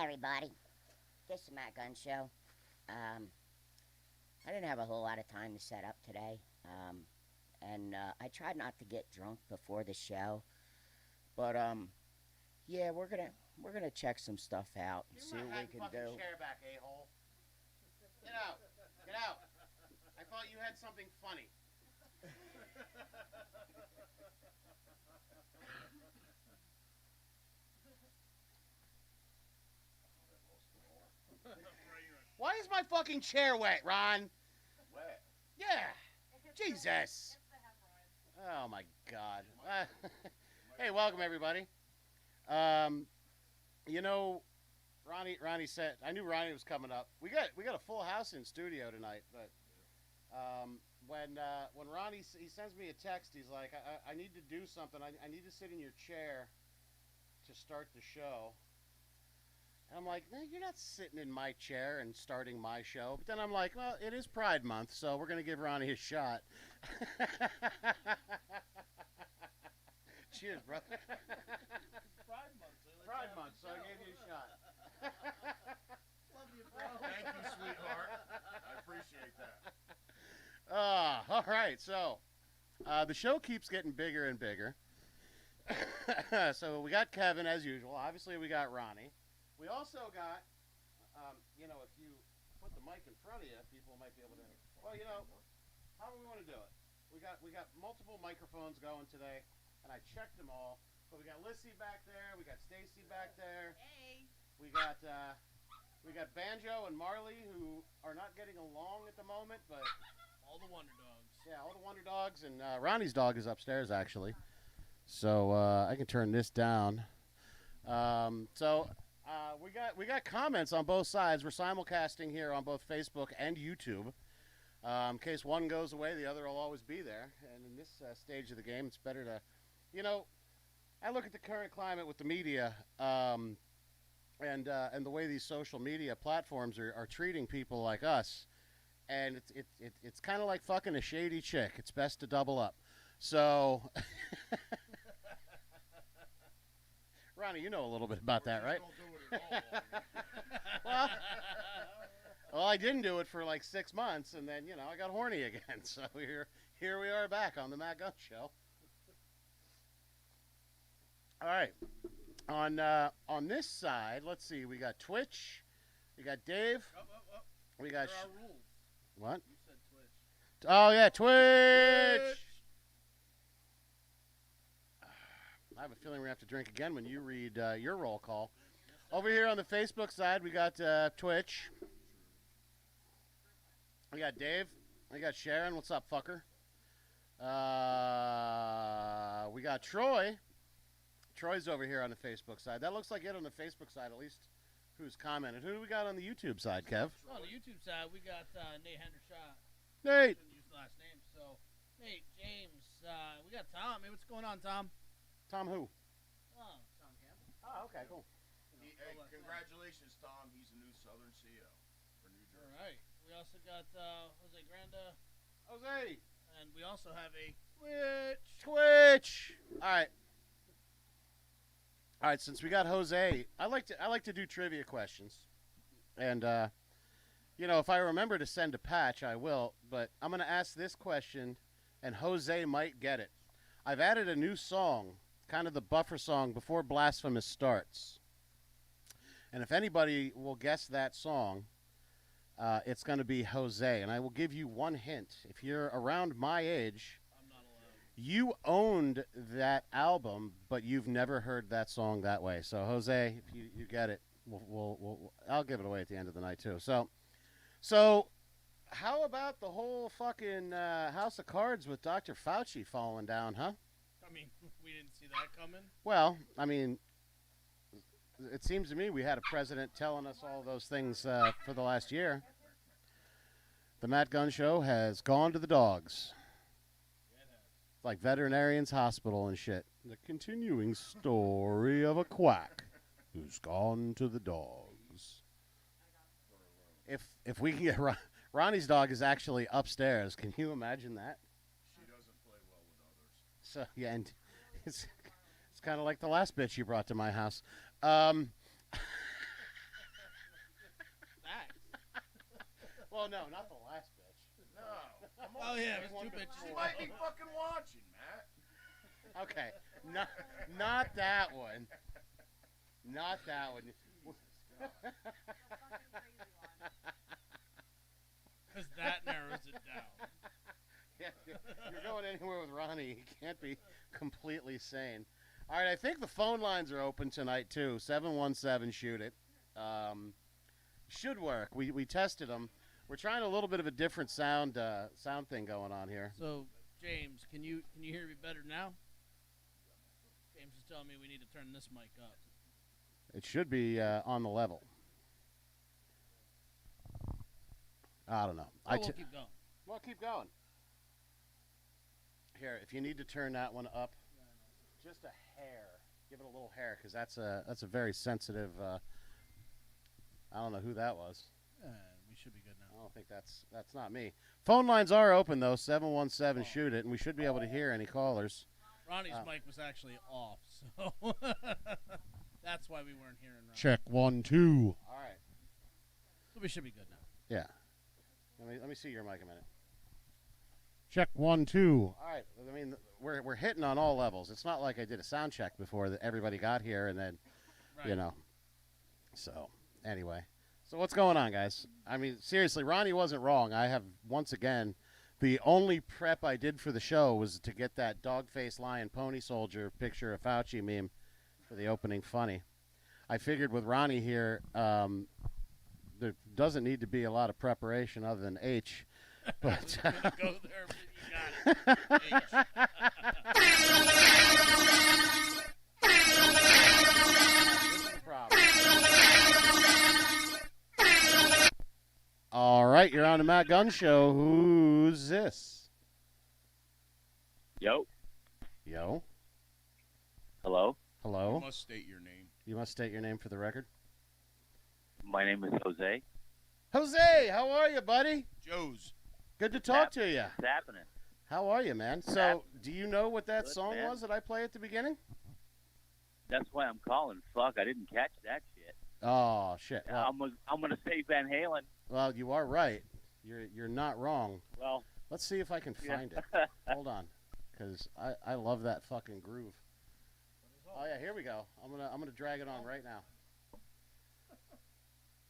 everybody. This is Matt Gunn Show. I didn't have a whole lot of time to set up today, and I tried not to get drunk before the show. But yeah, we're gonna check some stuff out and see what we can do. Chair back, a-hole. Get out! Get out! I thought you had something funny. Why is my fucking chair wet, Ron? Wet? Yeah. Jesus. Oh my God. Hey, welcome everybody. You know, Ronnie said I knew Ronnie was coming up. We got a full house in studio tonight, but when Ronnie he sends me a text, he's like, I need to do something. I need to sit in your chair to start the show. And I'm like, no, you're not sitting in my chair and starting my show. But then I'm like, well, it is Pride Month, so we're going to give Ronnie a shot. Cheers, brother. Pride Month. So Pride Month, so I gave you a shot. Love you, bro. Thank you, sweetheart. I appreciate that. All right, so the show keeps getting bigger and bigger. So we got Kevin, as usual. Obviously, we got Ronnie. We also got, if you put the mic in front of you, people might be able to. Well, how do we want to do it? We got multiple microphones going today, and I checked them all. But we got Lissy back there, we got Stacy back there. Hey. We got Banjo and Marley, who are not getting along at the moment, but All the Wonder Dogs. yeah, all the Wonder Dogs, and Ronnie's dog is upstairs actually. So I can turn this down. We got comments on both sides. We're simulcasting here on both Facebook and YouTube. In case one goes away, the other will always be there. And in this stage of the game, it's better to, I look at the current climate with the media, and the way these social media platforms are treating people like us, and it's kind of like fucking a shady chick. It's best to double up. So. Ronnie, you know a little bit about that, right? Don't do it at all. well, I didn't do it for like 6 months, and then I got horny again. So here we are back on the Matt Gunn Show. All right, on this side, let's see. We got Twitch, we got Dave, we got There are rules. what? You said Twitch. Oh yeah, Twitch. I have a feeling we're going to have to drink again when you read your roll call. Over here on the Facebook side, we got Twitch. We got Dave. We got Sharon. What's up, fucker? We got Troy. Troy's over here on the Facebook side. That looks like it on the Facebook side, at least who's commented. Who do we got on the YouTube side, Kev? On the YouTube side, we got Nate Hendershot. Nate. Shouldn't use the last name. So, Nate, James, we got Tom. Hey, what's going on, Tom? Tom who? Oh, Tom Campbell. Oh, okay, cool. Hey, congratulations, Tom. He's the new Southern CEO for New Jersey. All right. We also got Jose Granda. Jose. And we also have a Twitch. Twitch. All right. All right, since we got Jose, I like to do trivia questions. And if I remember to send a patch, I will, but I'm going to ask this question and Jose might get it. I've added a new song, kind of the buffer song before Blasphemous starts. And if anybody will guess that song, it's going to be Jose. And I will give you one hint. If you're around my age, I'm not allowed. you owned that album, but you've never heard that song that way. So, Jose, if you get it, I'll give it away at the end of the night, too. So how about the whole fucking House of Cards with Dr. Fauci falling down, huh? I mean, we didn't see that coming. Well, I mean, it seems to me we had a president telling us all those things for the last year. The Matt Gunn Show has gone to the dogs. It's like Veterinarians Hospital and shit. The continuing story of a quack who's gone to the dogs. If we can get Ronnie's dog is actually upstairs. Can you imagine that? She doesn't play well with others. So yeah, and it's kind of like the last bitch you brought to my house. Well, no, not the last bitch. No. I'm Oh, yeah, it was One two bitches. She before. might be fucking watching, Matt. Okay, not that one. Not that one. Because that narrows it down. Yeah, you're going anywhere with Ronnie. He can't be completely sane. All right, I think the phone lines are open tonight too. 717 shoot it. Should work. We tested them. We're trying a little bit of a different sound thing going on here. So, James, can you hear me better now? James is telling me we need to turn this mic up. It should be on the level. I don't know. We'll keep going. Well, keep going. Here, if you need to turn that one up, just a hair. Give it a little hair, because that's a very sensitive. I don't know who that was. We should be good now. I don't think that's not me. Phone lines are open though. 717 shoot it, and we should be able to hear any callers. Ronnie's mic was actually off, so that's why we weren't hearing Ronnie. Check 1 2. All right. So we should be good now. Yeah. Let me see your mic a minute. Check 1 2. All right. I mean, we're hitting on all levels. It's not like I did a sound check before that everybody got here, and then Right. So anyway, so what's going on, guys? I mean, seriously, Ronnie wasn't wrong. I have once again, the only prep I did for the show was to get that dog-faced lion pony soldier picture of Fauci meme for the opening funny. I figured with Ronnie here, there doesn't need to be a lot of preparation other than H. But I was gonna go there, but you got it. This is the problem. All right, you're on the Matt Gunn Show. Who's this? Yo. Yo. Hello. Hello. You must state your name. You must state your name for the record. My name is Jose. Jose, how are you, buddy? Joe's. Good to talk to you. What's happening? How are you, man? So, do you know what that Good, song man. was that I play at the beginning? That's why I'm calling. Fuck, I didn't catch that shit. Oh, shit. Well, I'm gonna say Van Halen. well, you are right. You're not wrong. Well, Let's see if I can find it. Hold on, because I love that fucking groove. Oh yeah, here we go. I'm gonna drag it on right now.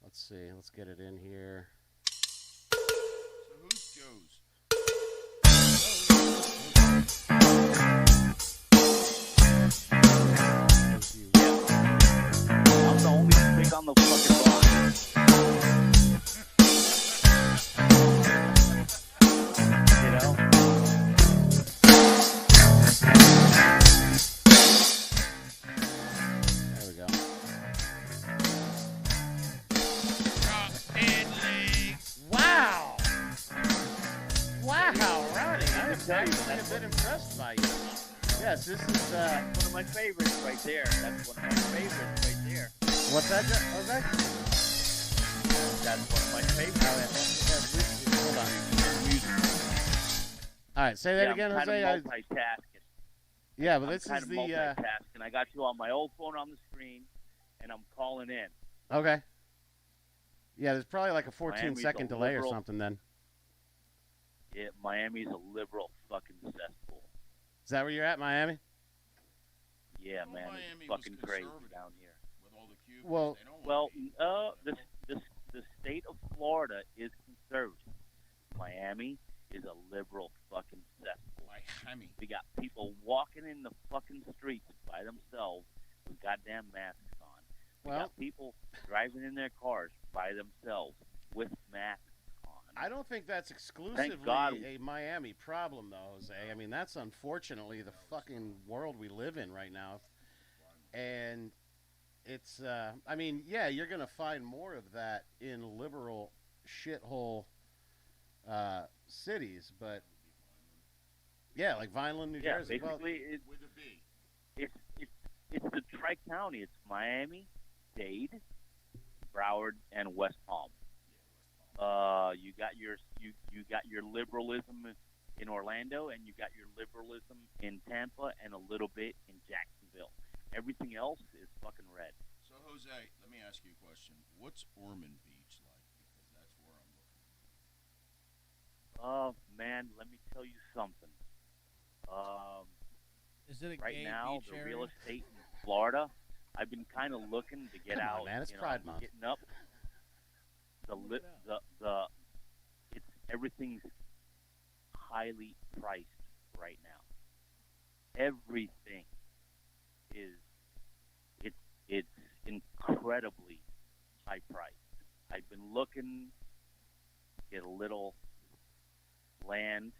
Let's see. Let's get it in here. So who's Joe's? I'm the only pig on the fucking block. You know? There we go. Wow! Wow, Ronnie, I'm actually a bit impressed by you. Yes, this is. One of my favorites right there. That's one of my favorites right there. What's that? Jose? That's one of my favorites. Hold on. All right, say that Yeah, again, I'm Jose. kind of multitasking. Yeah, but I'm this kind is of the. multitasking. I got you on my old phone on the screen, and I'm calling in. Okay. Yeah, there's probably like a Miami's 14-second a delay or liberal- something then. Yeah, Miami's a liberal fucking cesspool. Is that where you're at, Miami? Yeah, Well, man, Miami it's was fucking crazy conservative. down here. With all the Cubans, Well- they don't Well, want to be. the state of Florida is conservative. Miami is a liberal fucking cesspool. Miami. We got people walking in the fucking streets by themselves with goddamn masks on. We Well, got people driving in their cars by themselves with masks on. I don't think that's exclusively God. a Miami problem, though, Jose. I mean, that's unfortunately the fucking world we live in right now. And it's, I mean, yeah, you're going to find more of that in liberal shithole cities, but yeah, like Vineland, New Yeah, Jersey. Well, basically, With a B. it's the tri-county. It's Miami, Dade, Broward, and West Palm. You got your liberalism in Orlando, and you got your liberalism in Tampa, and a little bit in Jacksonville. Everything else is fucking red. So, Jose, let me ask you a question. What's Ormond Beach like? Because that's where I'm looking. Man, let me tell you something. Um, Is it a right gay now, beach the area? real estate in Florida, I've been kind of looking to get Come on, out. man, it's you know, Pride I'm Month. getting up. The Look li- it up. the it's everything's highly priced right now. Everything is it's incredibly high priced. I've been looking to get a little land,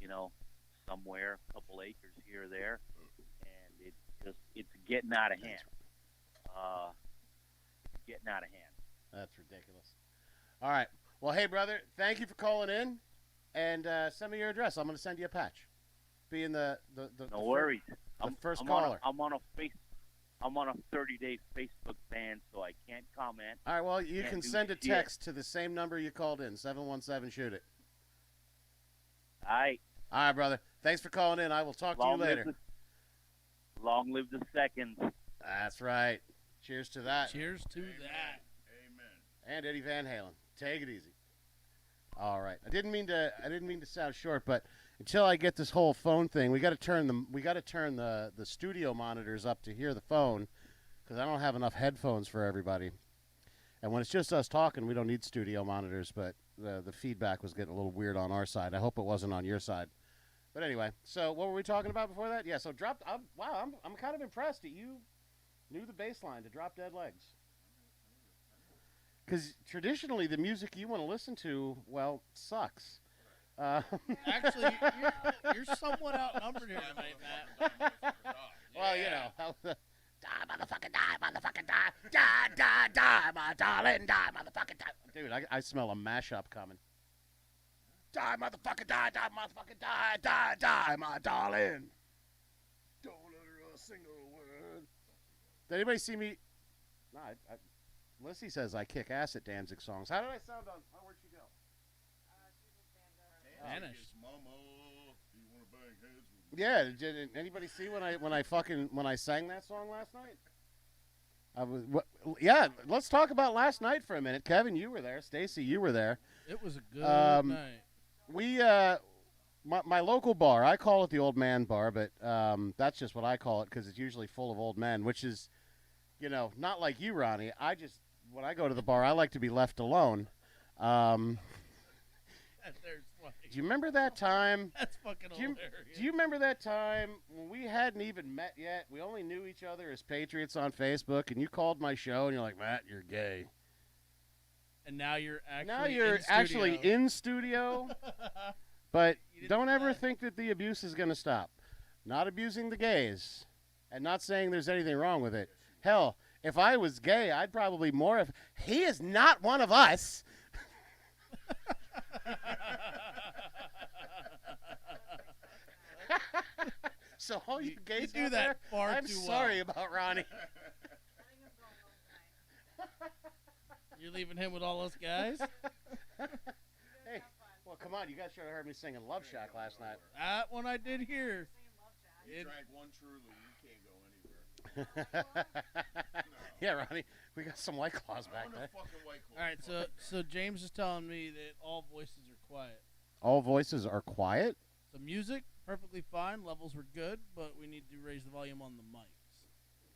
you know, somewhere, a couple acres here or there, and it's getting out of hand. Uh, it's getting out of hand. That's ridiculous. All right. Well, hey, brother, thank you for calling in, and send me your address. I'm going to send you a patch. Being the No worries. the first I'm caller. I'm on a 30-day Facebook ban, so I can't comment. All right. Well, you Can't can do send a shit. text to the same number you called in, 717 shoot it. All right. All right, brother. Thanks for calling in. I will talk to you later. Long live the seconds. That's right. Cheers to that. Cheers to that. Amen. And Eddie Van Halen. Take it easy. All right. I didn't mean to sound short, but until I get this whole phone thing, we got to turn the studio monitors up to hear the phone, because I don't have enough headphones for everybody. And when it's just us talking, we don't need studio monitors, but the feedback was getting a little weird on our side. I hope it wasn't on your side. But anyway, so what were we talking about before that? Yeah, so I'm kind of impressed that you knew the bass line to Drop Dead Legs. Because traditionally, the music you want to listen to, well, sucks. Actually, you're somewhat outnumbered here tonight, Matt. Well, you know. Die, motherfucker, die, motherfucker, die. Die, die, die, my darling, die, motherfucker, die. Dude, I smell a mashup coming. Die, motherfucker, die, die, motherfucker, die, die, die, my darling. Don't utter a single word. Did anybody see me? No, Lissy says I kick ass at Danzig songs. How did I sound on? Where'd she go? Vanished. Mama, do you want to bang heads with me? Yeah, did anybody see when I sang that song last night? Yeah, let's talk about last night for a minute. Kevin, you were there. Stacy, you were there. It was a good night. We my local bar, I call it the Old Man Bar, but that's just what I call it because it's usually full of old men, which is, you know, not like you, Ronnie. When I go to the bar, I like to be left alone. Do you remember that time? That's fucking hilarious. Do you remember that time when we hadn't even met yet? We only knew each other as Patriots on Facebook, and you called my show, and you're like, Matt, you're gay. And now you're actually in studio. But don't ever think that the abuse is going to stop. Not abusing the gays, and not saying there's anything wrong with it. Hell, if I was gay, I'd probably more. If he is not one of us. So all you gays do out that there, far I'm too sorry well. about Ronnie. You're leaving him with all those guys? Hey, well, come on, you guys should have heard me singing Love Shack last night. That one I did hear. You drank one Truly, you can't go anywhere. Yeah, Ronnie, we got some White Claws back On the there. fucking White Claw. All right, so James is telling me that all voices are quiet. All voices are quiet? The music, perfectly fine. Levels were good, but we need to raise the volume on the mics.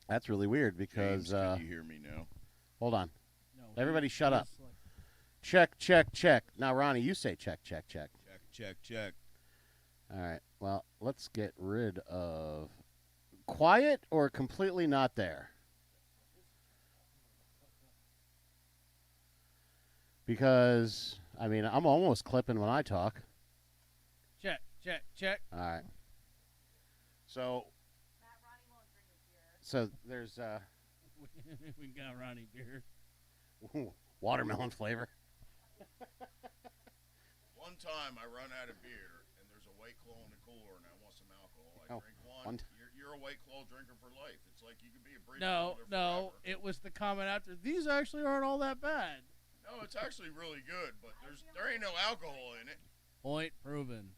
That's really weird because, James, can you hear me now? hold on. No, Everybody shut up. it's like- Check, check, check. Now, Ronnie, you say check, check, check. Check, check, check. All right. Well, let's get rid of quiet or completely not there. Because, I mean, I'm almost clipping when I talk. check, check, check. All right. So, there's We got Ronnie beer. watermelon flavor. One time I run out of beer and there's a White Claw in the cooler and I want some alcohol. I Oh, drink one one. t- You're a White Claw drinker for life. It's like you could be a bridge No, builder no, forever. it was the comment after. These actually aren't all that bad. No, it's actually really good, but there ain't no alcohol in it. Point proven.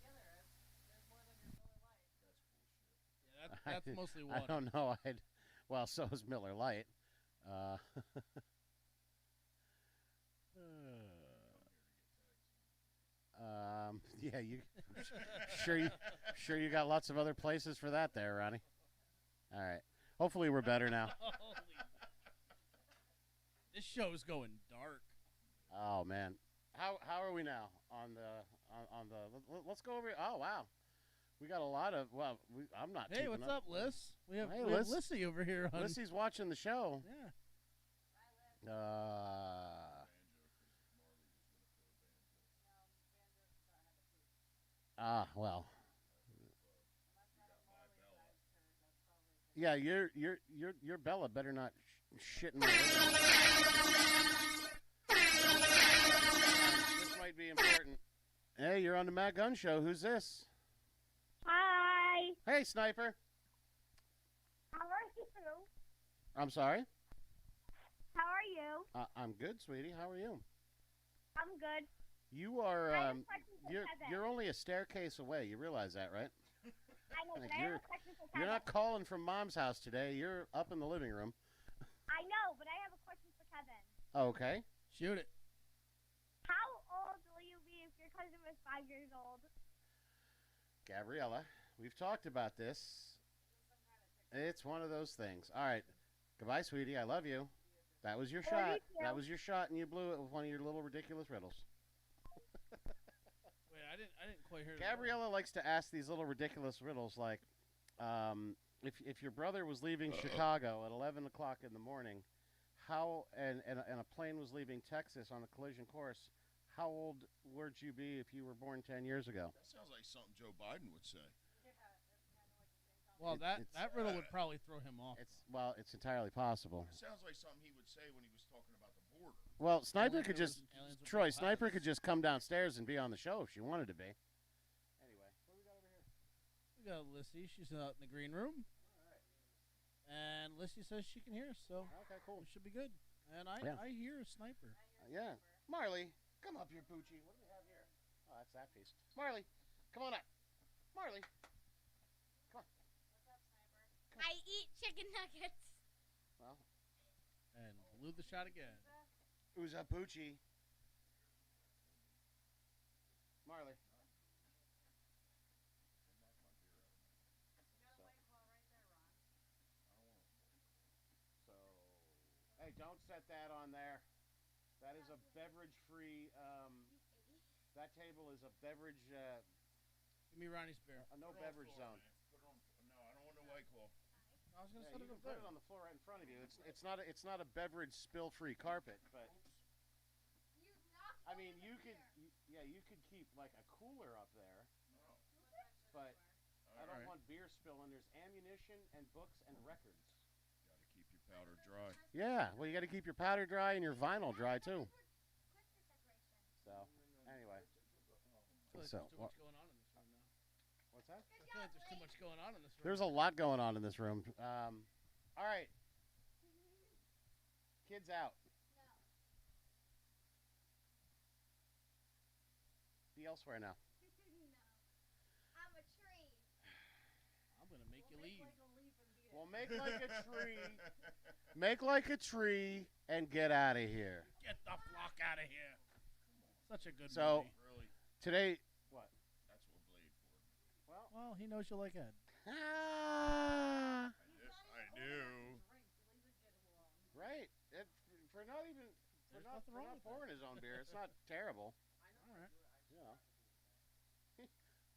Yeah, that's mostly water. I don't know. Well, so is Miller Lite. Yeah, you sure you got lots of other places for that there, Ronnie. All right. Hopefully we're better now. Holy. This show's going dark. Oh man, how are we now on the on the? Let's go over. Oh wow, we got a lot of. Well, I'm not. Hey, what's up, Liz? We have Liz. Lissy over here. Lissy's watching the show. Yeah. Well. Yeah, your Bella better not shit in the This might be important. Hey, you're on the Matt Gunn Show. Who's this? Hi. Hey, Sniper. How are you? I'm sorry. How are you? I'm good, sweetie. How are you? I'm good. You are. I have a question for Kevin. You're only a staircase away. You realize that, right? I know, Like but I have a question for Kevin. You're not calling from Mom's house today. You're up in the living room. I know, but I have a question for Kevin. Okay. Shoot it. How old will you be if your cousin was 5 years old? Gabriella, we've talked about this. It's one of those things. All right. Goodbye, sweetie. I love you. That was your Love shot. you too. That was your shot, and you blew it with one of your little ridiculous riddles. Wait, I didn't quite hear. Gabriella likes to ask these little ridiculous riddles, like, if your brother was leaving Chicago at 11 o'clock in the morning, and a plane was leaving Texas on a collision course, how old would you be if you were born 10 years ago? That sounds like something Joe Biden would say. Well, It's- that riddle would probably throw him off. It's entirely possible. It sounds like something he would say when he was talking about the border. Well, Sniper Only could if it was just aliens with Troy. no Sniper pilots. could just come downstairs and be on the show if she wanted to be. Anyway, what do we got over here? We got Lissy. She's out in the green room. And Lissy says she can hear us, so Okay, cool. we should be good. And I Yeah. I hear a sniper. Yeah, Marley, come up here, Poochie. What do we have here? Oh, that's that piece. Marley, come on up. Marley, I eat chicken nuggets. well, And blew the shot again. who's up, Poochie? Marley. So, hey, don't set that on there. That is a beverage-free. That table is a beverage, Give me Ronnie's beer. a no Put it on the beverage floor, zone. man. Put it on. No, I don't want no White Claw. I was gonna Yeah, set you it can up put there. it on the floor right in front of you. It's not a beverage spill-free carpet, but I mean you could keep like a cooler up there, No. but I don't Alright. want beer spilling. There's ammunition and books and records. Got to keep your powder dry. Yeah, well you got to keep your powder dry and your vinyl dry too. So anyway, I feel like So, there's too much going on in this room now. what's that? I feel like there's too much going on in this room. There's a lot going on in this room. All right, kids out. Be elsewhere now. I'm a tree. I'm gonna make you leave. Well, make like a tree. Make like a tree and get out of here. Get the flock out of here. Such a good So- movie. Really? Today, what? That's what Blade for. Well, Well, he knows you like Ed. ah, I do. right. For not even for There's not, nothing for wrong not with that. pouring his own beer, it's not terrible. All right. You know,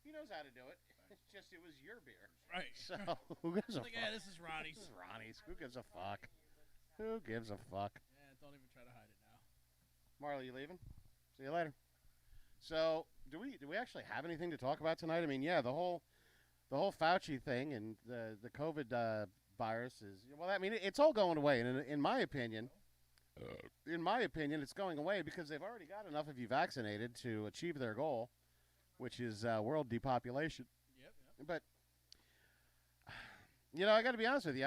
he knows how to do it. It's just it was your beer. Right. So who gives a Like, fuck? yeah, this is This Ronnie's. is Ronnie's. Who gives a fuck? Who gives a fuck? Yeah, don't even try to hide it now. Marley, you leaving? See you later. So, do we actually have anything to talk about tonight? I mean, yeah, the whole Fauci thing and the COVID virus is well. I mean, it's all going away, and in my opinion, it's going away because they've already got enough of you vaccinated to achieve their goal, which is world depopulation. Yep. But I got to be honest with you.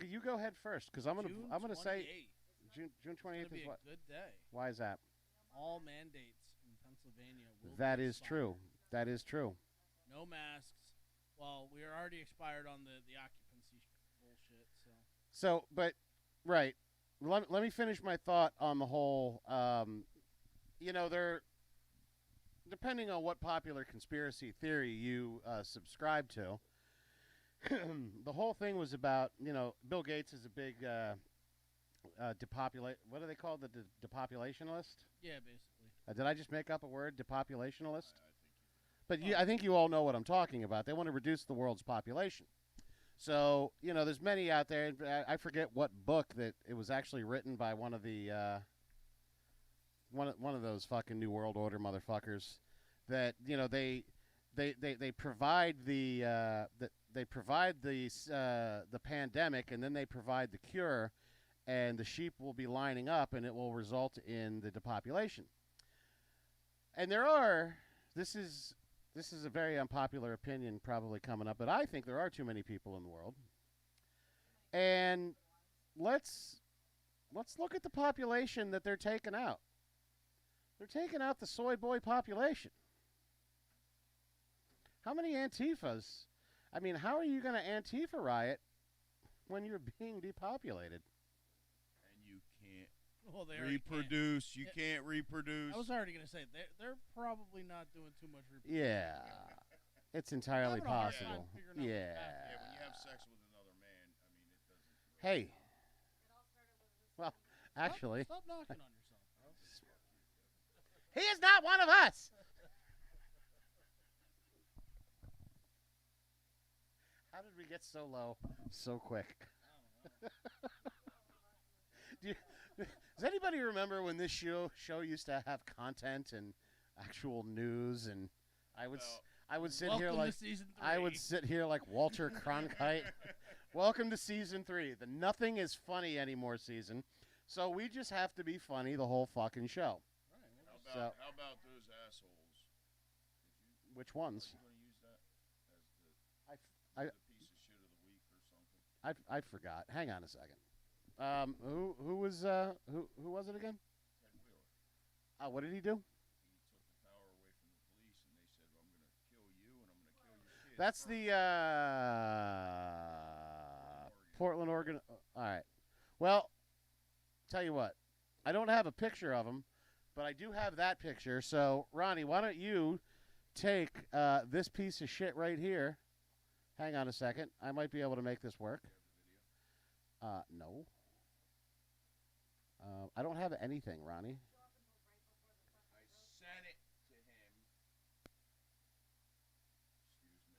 You go ahead first because I'm gonna say 28th. June It's 28th gonna is be what? a good day. Why is that? All mandates in Pennsylvania will That be is expired. true. That is true. No masks. Well, we are already expired on the occupancy bullshit. So So, right. Let me finish my thought on the whole. depending on what popular conspiracy theory you subscribe to, the whole thing was about, Bill Gates is a big depopulate. What do they call the depopulationist? Yeah, basically. Did I just make up a word, depopulationalist? But I think you all know what I'm talking about. They want to reduce the world's population. So, there's many out there. I forget what book that it was actually written by one of the one of those fucking New World Order motherfuckers that they provide the pandemic, and then they provide the cure, and the sheep will be lining up, and it will result in the depopulation. And this is a very unpopular opinion probably coming up, but I think there are too many people in the world. And let's look at the population that they're taking out. They're taking out the soy boy population. How many Antifas? I mean, how are you going to Antifa riot when you're being depopulated? And you can't Well, they already reproduce. You Yeah. can't reproduce. I was already gonna say they're probably not doing too much reproduction. Yeah. It's entirely Having a hard time possible. figuring out what's Yeah. happening. Yeah, when you have sex with another man, I mean, it doesn't. Hey. Well, actually, Stop knocking on yourself, bro. he is not one of us. How did we get so low so quick? Does anybody remember when this show used to have content and actual news, and I would sit here Welcome like to season 3. I would sit here like Walter Cronkite. Welcome to season 3, the nothing is funny anymore season. So we just have to be funny the whole fucking show. How about those assholes? Which ones? Are you going to use that as I the piece of shit of the week or something? I forgot. Hang on a second. Who was who was it again? Ted Wheeler. What did he do? He took the power away from the police, and they said, "I'm going to kill you, and I'm going to kill your kids." That's the Portland, Oregon. All right. Well, tell you what. I don't have a picture of him, but I do have that picture. So, Ronnie, why don't you take this piece of shit right here? Hang on a second. I might be able to make this work. No. I don't have anything, Ronnie. I sent it to him. Excuse me.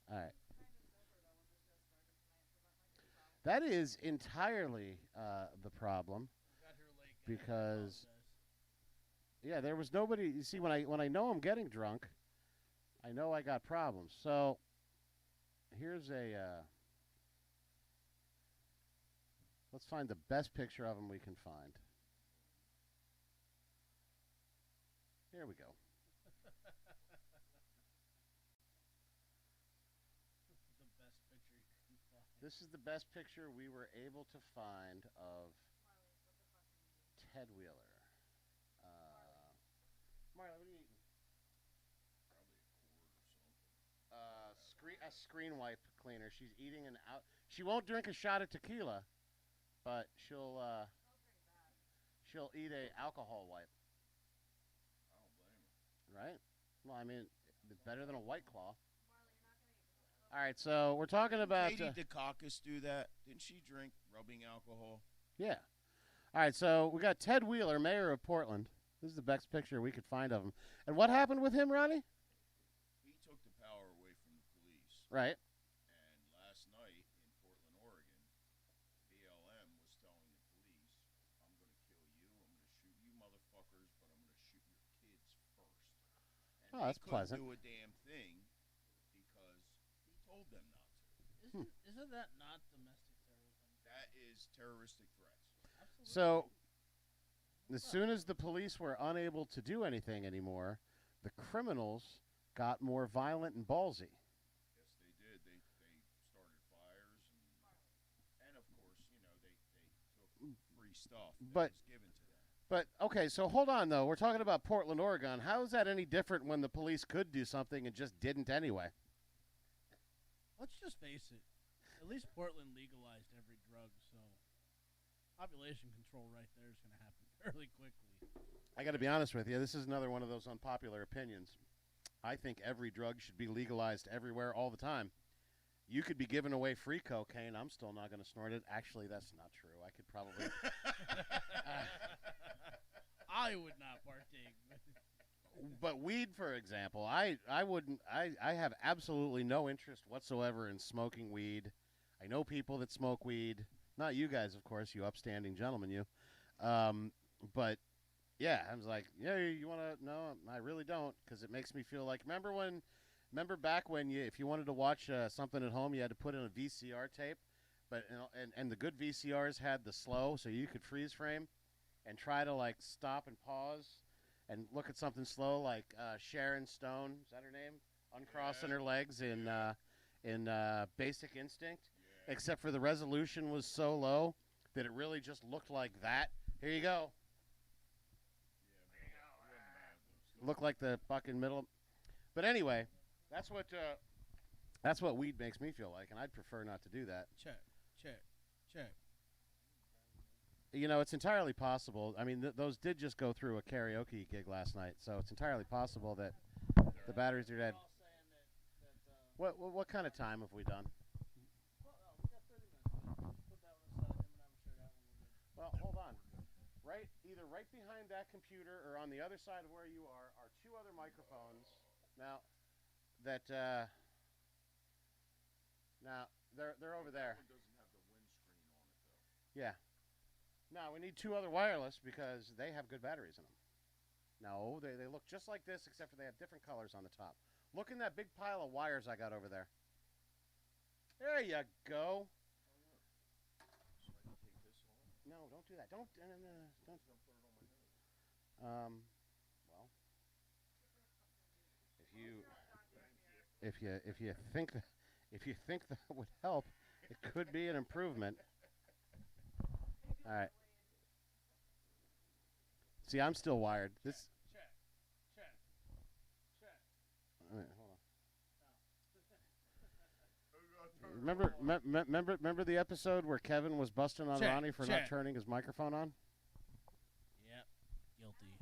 Thank you. All right. That is entirely the problem. Got here late, guys. Because- I Yeah, there was nobody. You see, when I know I'm getting drunk, I know I got problems. So here's a. Let's find the best picture of him we can find. Here we go. apologize. The best picture you can find. This is the best picture we were able to find of Ted Wheeler. Marla, what are you eating? Probably a cord or something. A screen wipe cleaner. She's eating an out. She won't drink a shot of tequila, but she'll eat a alcohol wipe. I don't blame her. Right? Well, I mean, it's better than a White Claw. All right, so we're talking about. Katie Dukakis do that? Didn't she drink rubbing alcohol? Yeah. All right, so we got Ted Wheeler, mayor of Portland. This is the best picture we could find of him. And what happened with him, Ronnie? He took the power away from the police. Right. And last night in Portland, Oregon, BLM was telling the police, "I'm going to kill you. I'm going to shoot you motherfuckers, but I'm going to shoot your kids first." And Oh, that's they couldn't pleasant. do a damn thing because he told them not to. Isn't that not domestic terrorism? That is terroristic threats. Absolutely. So, as soon as the police were unable to do anything anymore, the criminals got more violent and ballsy. Yes, they did. They started fires and of course, they took free stuff that But- was given to them. But, okay, so hold on, though. We're talking about Portland, Oregon. How is that any different when the police could do something and just didn't anyway? Let's just face it. At least Portland legalized every drug, so population control right there is going to happen fairly quickly. I got to be honest with you. This is another one of those unpopular opinions. I think every drug should be legalized everywhere all the time. You could be giving away free cocaine. I'm still not going to snort it. Actually, that's not true. I could probably. I would not partake. But weed, for example, I wouldn't. I have absolutely no interest whatsoever in smoking weed. I know people that smoke weed. Not you guys, of course, you upstanding gentlemen, you. But yeah, I was like, yeah, you want to? No, I really don't, because it makes me feel like. Remember back when if you wanted to watch something at home, you had to put in a VCR tape, but and the good VCRs had the slow, so you could freeze frame, and try to like stop and pause, and look at something slow, like Sharon Stone, is that her name? Uncrossing her legs in Basic Instinct, except for the resolution was so low that it really just looked like that. Here you go. Look like the fucking middle. But anyway, that's what weed makes me feel like, and I'd prefer not to do that. Check. You know, it's entirely possible. I mean, those did just go through a karaoke gig last night, so it's entirely possible that the batteries are dead. What kind of time have we done? Well, hold on. Either right behind that computer or on the other side of where you are two other microphones. Now they're over there. That one doesn't have the windscreen on it though. Yeah. Now we need two other wireless because they have good batteries in them. No, they look just like this except for they have different colors on the top. Look in that big pile of wires I got over there. There you go. So I can take this off. No, don't do that. Don't. Put it on my nose. Well, if you think that would help, it could be an improvement. All right. See, I'm still wired. This. Check. All right, hold on. Remember the episode where Kevin was busting on Ronnie for not turning his microphone on? Yep. Guilty.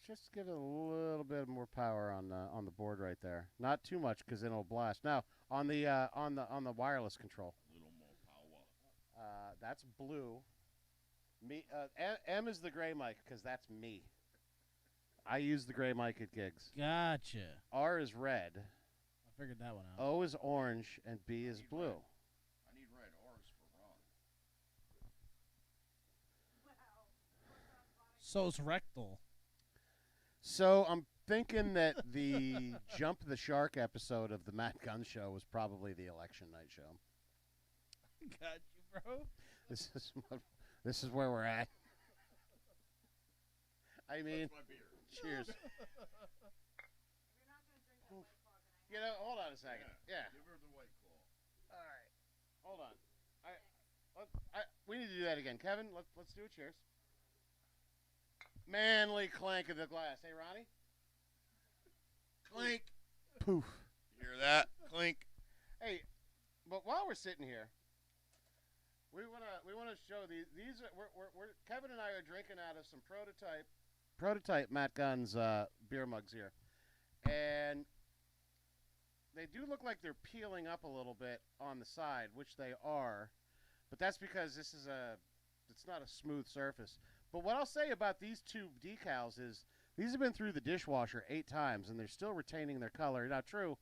Just give it a little bit more power on the board right there. Not too much, because then it'll blast. Now on the wireless control. A little more power. That's blue. Me M is the gray mic because that's me. I use the gray mic at gigs. Gotcha. R is red. I figured that one out. O is orange and B is blue. Red. I need red. R's for Ron. So's rectal. So I'm thinking that the Jump the Shark episode of the Matt Gunn Show was probably the election night show. Got you, bro. This is where we're at. I mean, That's my beer. cheers. You know, hold on a second. Yeah. Give her the White Claw. All right. Hold on. We need to do that again. Kevin, let's do a cheers. Manly clank of the glass. Hey, Ronnie? Clink. Poof. You hear that? Clink. Hey, but while we're sitting here, we wanna show these. We're Kevin and I are drinking out of some prototype Matt Gunn's beer mugs here, and they do look like they're peeling up a little bit on the side, which they are, but that's because it's not a smooth surface. But what I'll say about these two decals is these have been through the dishwasher 8 times, and they're still retaining their color. Now, true,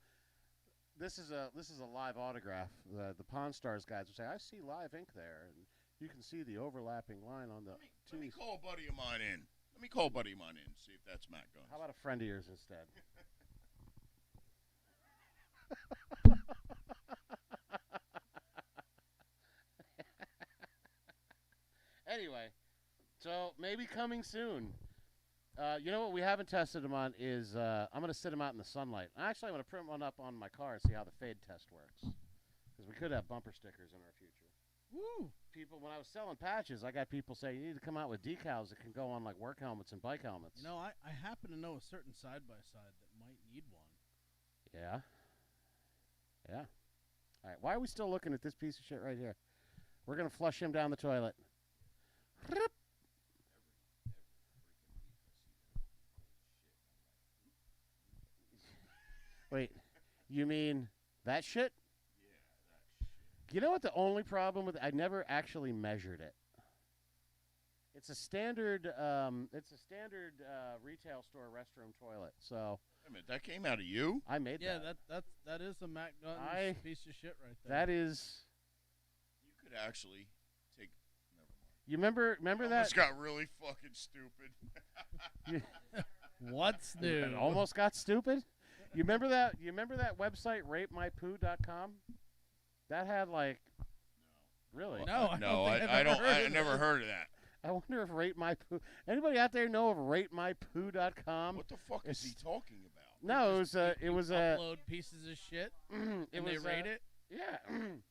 this is a live autograph. The Pawn Stars guys will say, "I see live ink there," and you can see the overlapping line on the. Let me call a buddy of mine in. Let me call a buddy of mine in and see if that's Matt Gunn's. How about a friend of yours instead? Anyway, so maybe coming soon. You know what we haven't tested them on is I'm going to sit them out in the sunlight. Actually, I'm going to print one up on my car and see how the fade test works. Because we could have bumper stickers in our future. Woo! People, when I was selling patches, I got people saying you need to come out with decals that can go on like work helmets and bike helmets. You know, I happen to know a certain side-by-side that might need one. Yeah. Yeah. All right. Why are we still looking at this piece of shit right here? We're going to flush him down the toilet. Wait, you mean that shit? Yeah, that shit. You know what the only problem with I never actually measured it. It's a standard retail store restroom toilet. So Wait a minute, that came out of you? I made Yeah, that. that is a MATTGUNNS I- piece of shit right there. That is. You could actually take. Never mind. You remember that? This got really fucking stupid. What's new? It almost got stupid. You remember that? You remember that website rapemypoo.com? That had like. Really? No, I no, don't think I've I ever don't. heard I of never that. heard of that. I wonder if Rate My Poo. Anybody out there know of RateMyPoo.com? What the fuck is he It's- talking about? No, it was a. Upload pieces of shit It and was they rate it. Yeah.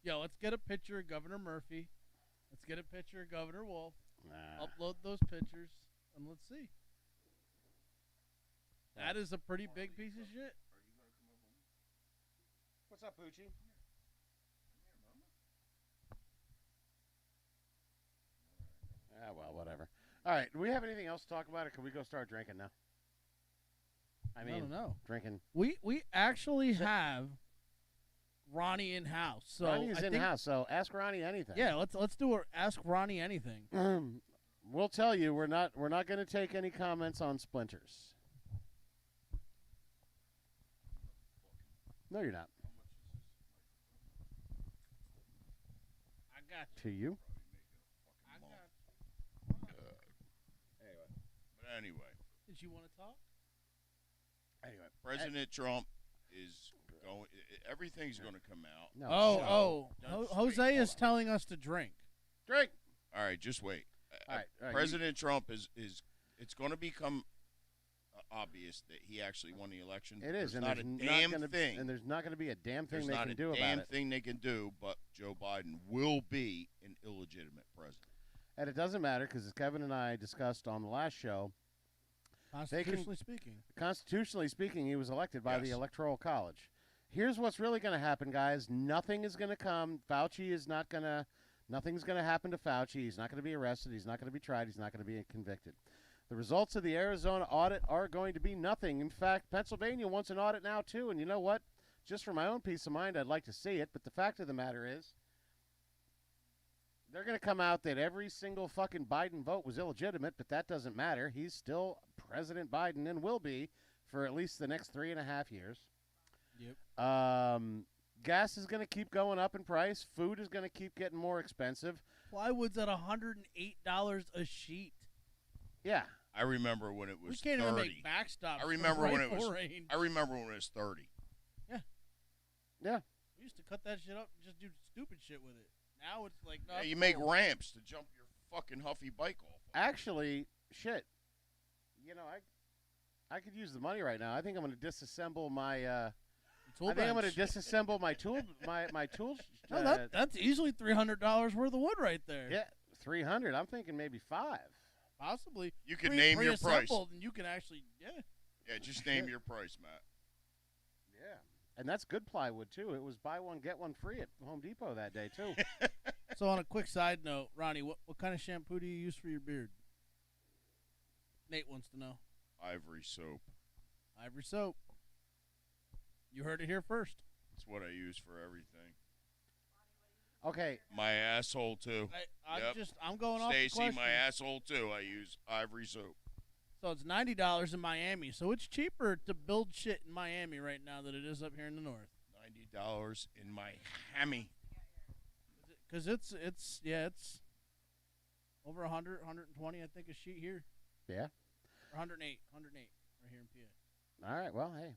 Yo, let's get a picture of Governor Murphy. Let's get a picture of Governor Wolf. Nah. Upload those pictures and let's see. That is a pretty big piece of shit. What's up, Poochie? Ah, well, whatever. All right. Do we have anything else to talk about, or can we go start drinking now? I mean, no. drinking. We actually So- have Ronnie in house. So Ronnie is I in think, the house, so ask Ronnie anything. Yeah, let's do a Ask Ronnie Anything. We'll tell you we're not going to take any comments on splinters. No, you're not. I got you. To you. I got you. But anyway, Did you want to talk? Anyway, President Trump is going. Everything's going to come out. no. Oh, Don't Ho- speak. Jose Hold is on. telling us to drink. Drink. All right, just wait. All right. All right. President Trump is. It's going to become obvious that he actually won the election. It is, There's and not there's a not damn gonna, thing. and there's not going to be a damn thing There's they not can a do damn about it. thing they can do, but Joe Biden will be an illegitimate president. And it doesn't matter because, as Kevin and I discussed on the last show, Constitutionally speaking. constitutionally speaking, he was elected by the Yes. Electoral College. Here's what's really going to happen, guys. Nothing is going to come. Fauci is not going to. Nothing's going to happen to Fauci. He's not going to be arrested. He's not going to be tried. He's not going to be convicted. The results of the Arizona audit are going to be nothing. In fact, Pennsylvania wants an audit now, too. And you know what? Just for my own peace of mind, I'd like to see it. But the fact of the matter is, they're going to come out that every single fucking Biden vote was illegitimate, but that doesn't matter. He's still President Biden and will be for at least the next 3.5 years. Yep. Gas is going to keep going up in price. Food is going to keep getting more expensive. Plywood's at $108 a sheet. Yeah. I remember when it We was can't 30. even make backstops. I remember for when it rifle was- range. I remember when it was 30. We used to cut that shit up and just do stupid shit with it. Now it's like, no, Yeah, you it's make cool. ramps to jump your fucking Huffy bike off. Actually, shit. You know, I could use the money right now. I think I'm going to disassemble my. Tool I think I'm going to bench. disassemble my tool. My tools. No, that's easily $300 worth of wood right there. Yeah, 300. I'm thinking maybe 5. Possibly. You can name your price. Pre-assembled, and you can actually, yeah. Yeah, just name your price, Matt. Yeah. And that's good plywood too. It was buy one get one free at Home Depot that day too. So on a quick side note, Ronnie, what kind of shampoo do you use for your beard? Nate wants to know. Ivory soap. Ivory soap. You heard it here first. That's what I use for everything. Okay. My asshole too. Yep. I'm going off the Stacy, question. my asshole too. I use Ivory soap. So it's $90 in Miami. So it's cheaper to build shit in Miami right now than it is up here in the north. $90 in Miami. Because it's over 100, 120, I think, a sheet here. Yeah. Or 108 right here in PA. All right. Well, hey,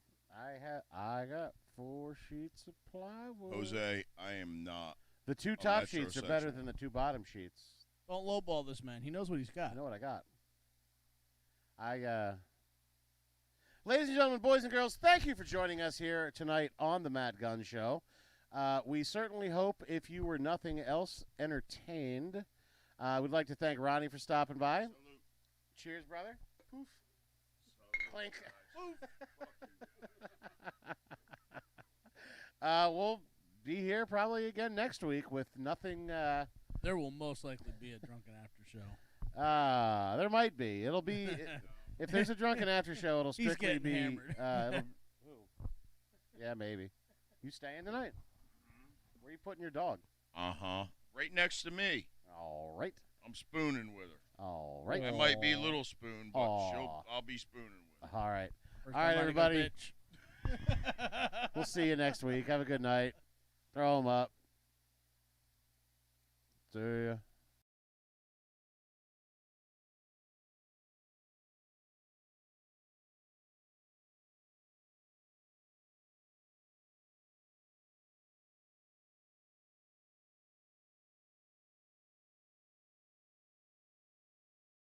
I got 4 sheets of plywood. Jose, I am not. The 2 top sheets are better metrosexual. than the 2 bottom sheets. Don't lowball this man. He knows what he's got. You know what I got? Ladies and gentlemen, boys and girls, thank you for joining us here tonight on the Matt Gunn Show. We certainly hope, if you were nothing else, entertained. We'd like to thank Ronnie for stopping by. Salute. Cheers, brother. Poof. Clink. We'll be here probably again next week with nothing. There will most likely be a drunken after show. There might be. It'll be if there's a drunken after show. It'll He's strictly getting be. hammered. Yeah, maybe. You staying tonight? Where you putting your dog? Right next to me. All right. I'm spooning with her. All right. I might be a little spoon, but Aw. I'll be spooning with her. All right. First All right, time I go, everybody. bitch. We'll see you next week. Have a good night. Throw them up.